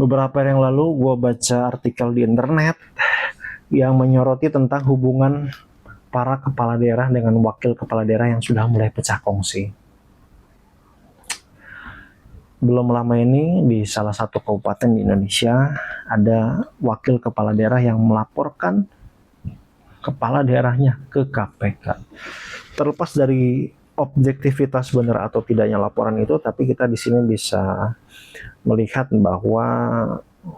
Beberapa hari yang lalu gue baca artikel di internet yang menyoroti tentang hubungan para kepala daerah dengan wakil kepala daerah yang sudah mulai pecah kongsi. Belum lama ini di salah satu kabupaten di Indonesia ada wakil kepala daerah yang melaporkan kepala daerahnya ke KPK. Terlepas dari objektivitas benar atau tidaknya laporan itu, tapi kita di sini bisa melihat bahwa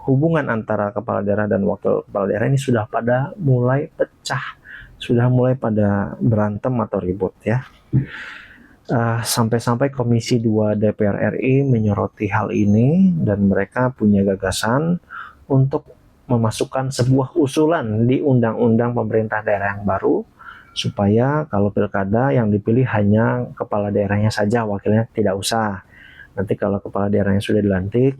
hubungan antara kepala daerah dan wakil kepala daerah ini sudah pada mulai pecah, sudah mulai pada berantem atau ribut ya. Sampai-sampai Komisi 2 DPR RI menyoroti hal ini dan mereka punya gagasan untuk memasukkan sebuah usulan di undang-undang pemerintah daerah yang baru supaya kalau pilkada yang dipilih hanya kepala daerahnya saja, wakilnya tidak usah. Nanti kalau kepala daerahnya sudah dilantik,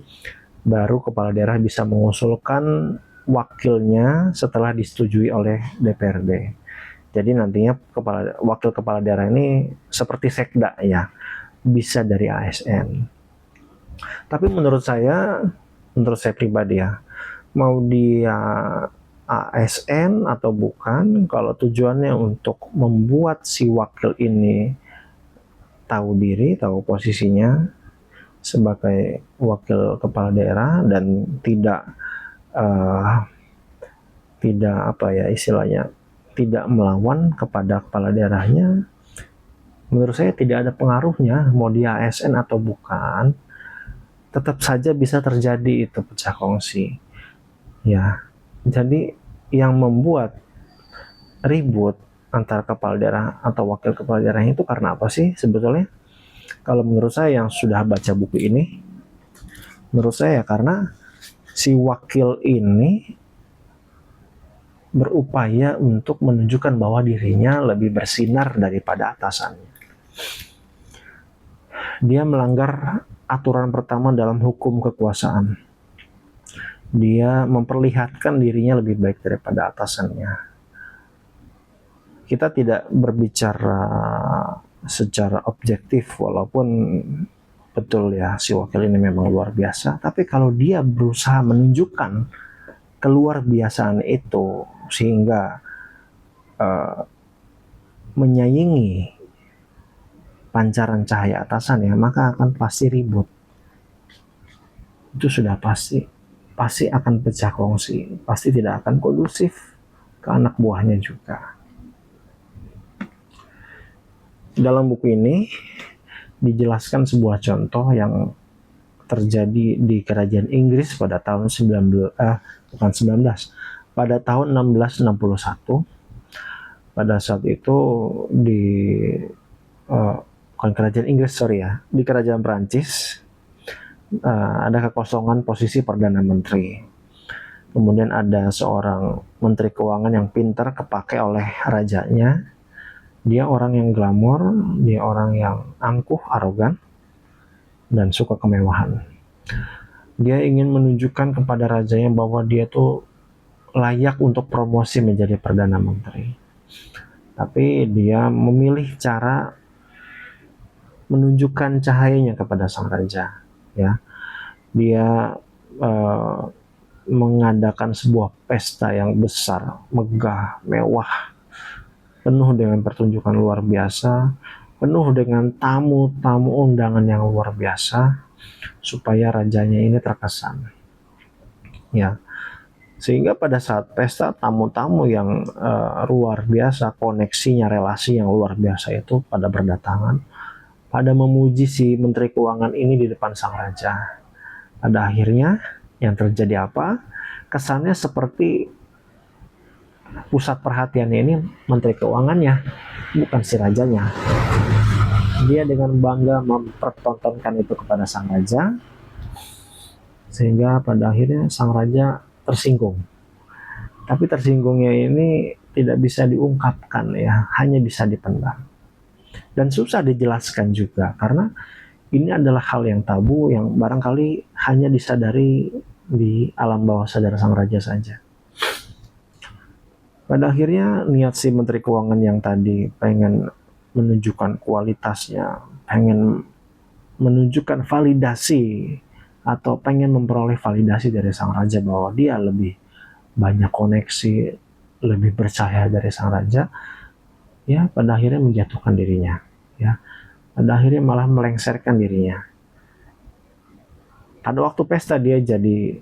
baru kepala daerah bisa mengusulkan wakilnya setelah disetujui oleh DPRD. Jadi nantinya wakil kepala daerah ini seperti sekda ya, bisa dari ASN. Tapi menurut saya pribadi ya, mau dia ASN atau bukan, kalau tujuannya untuk membuat si wakil ini tahu diri, tahu posisinya sebagai wakil kepala daerah dan tidak apa ya istilahnya, tidak melawan kepada kepala daerahnya, menurut saya tidak ada pengaruhnya mau dia ASN atau bukan, tetap saja bisa terjadi itu pecah kongsi ya. Jadi yang membuat ribut antara kepala daerah atau wakil kepala daerah itu karena apa sih sebetulnya? Kalau menurut saya yang sudah baca buku ini, menurut saya karena si wakil ini berupaya untuk menunjukkan bahwa dirinya lebih bersinar daripada atasannya. Dia melanggar aturan pertama dalam hukum kekuasaan. Dia memperlihatkan dirinya lebih baik daripada atasannya. Kita tidak berbicara secara objektif, walaupun betul ya si wakil ini memang luar biasa, tapi kalau dia berusaha menunjukkan keluar biasaan itu sehingga menyaingi pancaran cahaya atasan ya, maka akan pasti ribut. Itu sudah pasti akan pecah kongsi, pasti tidak akan kondusif ke anak buahnya juga. Dalam buku ini dijelaskan sebuah contoh yang terjadi di kerajaan Inggris pada tahun 19 pada tahun 1661. Pada saat itu di kerajaan Inggris di kerajaan Perancis ada kekosongan posisi perdana menteri. Kemudian ada seorang menteri keuangan yang pintar kepake oleh rajanya. Dia orang yang glamor, dia orang yang angkuh, arogan, dan suka kemewahan. Dia ingin menunjukkan kepada rajanya bahwa dia tuh layak untuk promosi menjadi perdana menteri. Tapi dia memilih cara menunjukkan cahayanya kepada sang raja. Ya, dia mengadakan sebuah pesta yang besar, megah, mewah, penuh dengan pertunjukan luar biasa, penuh dengan tamu-tamu undangan yang luar biasa, supaya rajanya ini terkesan. Ya, sehingga pada saat pesta tamu-tamu yang luar biasa, koneksinya, relasi yang luar biasa itu pada berdatangan, pada memuji si menteri keuangan ini di depan sang raja. Pada akhirnya yang terjadi apa? Kesannya seperti pusat perhatiannya ini menteri keuangannya, bukan si rajanya. Dia dengan bangga mempertontonkan itu kepada sang raja, sehingga pada akhirnya sang raja tersinggung. Tapi tersinggungnya ini tidak bisa diungkapkan ya, hanya bisa dipendam. Dan susah dijelaskan juga, karena ini adalah hal yang tabu yang barangkali hanya disadari di alam bawah sadar sang raja saja. Pada akhirnya niat si menteri keuangan yang tadi pengen menunjukkan kualitasnya, pengen menunjukkan validasi atau pengen memperoleh validasi dari sang raja bahwa dia lebih banyak koneksi, lebih percaya dari sang raja, ya pada akhirnya menjatuhkan dirinya, ya pada akhirnya malah melengsarkan dirinya. Pada waktu pesta dia jadi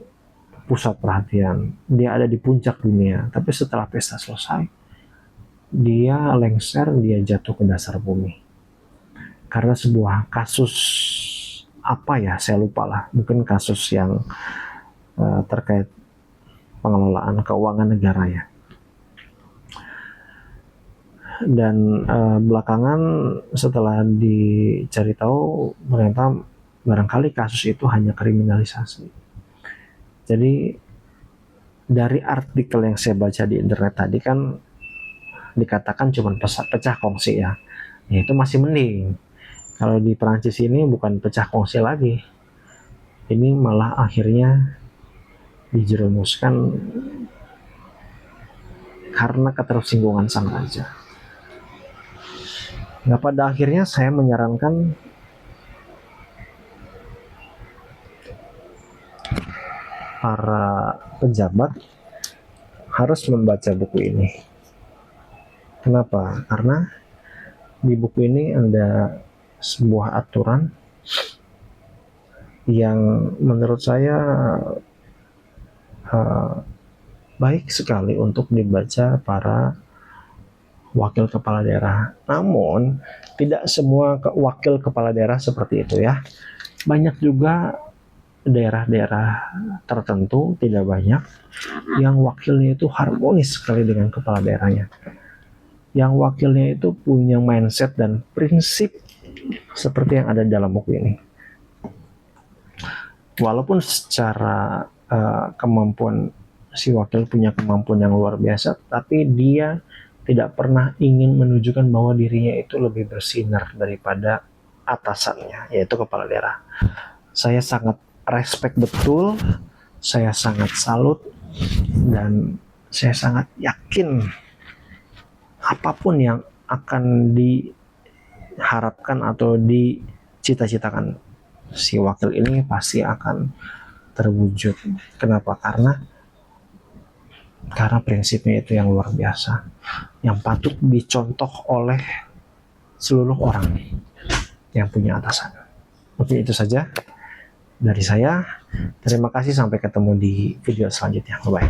pusat perhatian, dia ada di puncak dunia, tapi setelah pesta selesai dia lengser, dia jatuh ke dasar bumi karena sebuah kasus apa ya, saya lupa lah, mungkin kasus yang terkait pengelolaan keuangan negara ya. Dan belakangan setelah dicari tahu ternyata barangkali kasus itu hanya kriminalisasi. Jadi dari artikel yang saya baca di internet tadi kan dikatakan cuma pecah kongsi ya, itu masih mending. Kalau di Perancis ini bukan pecah kongsi lagi, ini malah akhirnya dijerumuskan karena ketersinggungan sang raja. Nah, pada akhirnya saya menyarankan para pejabat harus membaca buku ini. Kenapa? Karena di buku ini ada sebuah aturan yang menurut saya baik sekali untuk dibaca para wakil kepala daerah. Namun tidak semua wakil kepala daerah seperti itu ya. Banyak juga daerah-daerah tertentu, tidak banyak, yang wakilnya itu harmonis sekali dengan kepala daerahnya. Yang wakilnya itu punya mindset dan prinsip seperti yang ada dalam buku ini. Walaupun secara kemampuan si wakil punya kemampuan yang luar biasa, tapi dia tidak pernah ingin menunjukkan bahwa dirinya itu lebih bersinar daripada atasannya, yaitu kepala daerah. Saya sangat respect betul, saya sangat salut, dan saya sangat yakin apapun yang akan diharapkan atau dicita-citakan si wakil ini pasti akan terwujud. Kenapa? Karena prinsipnya itu yang luar biasa, yang patut dicontoh oleh seluruh orang yang punya atasan. Oke, itu saja dari saya. Terima kasih, sampai ketemu di video selanjutnya. Bye-bye.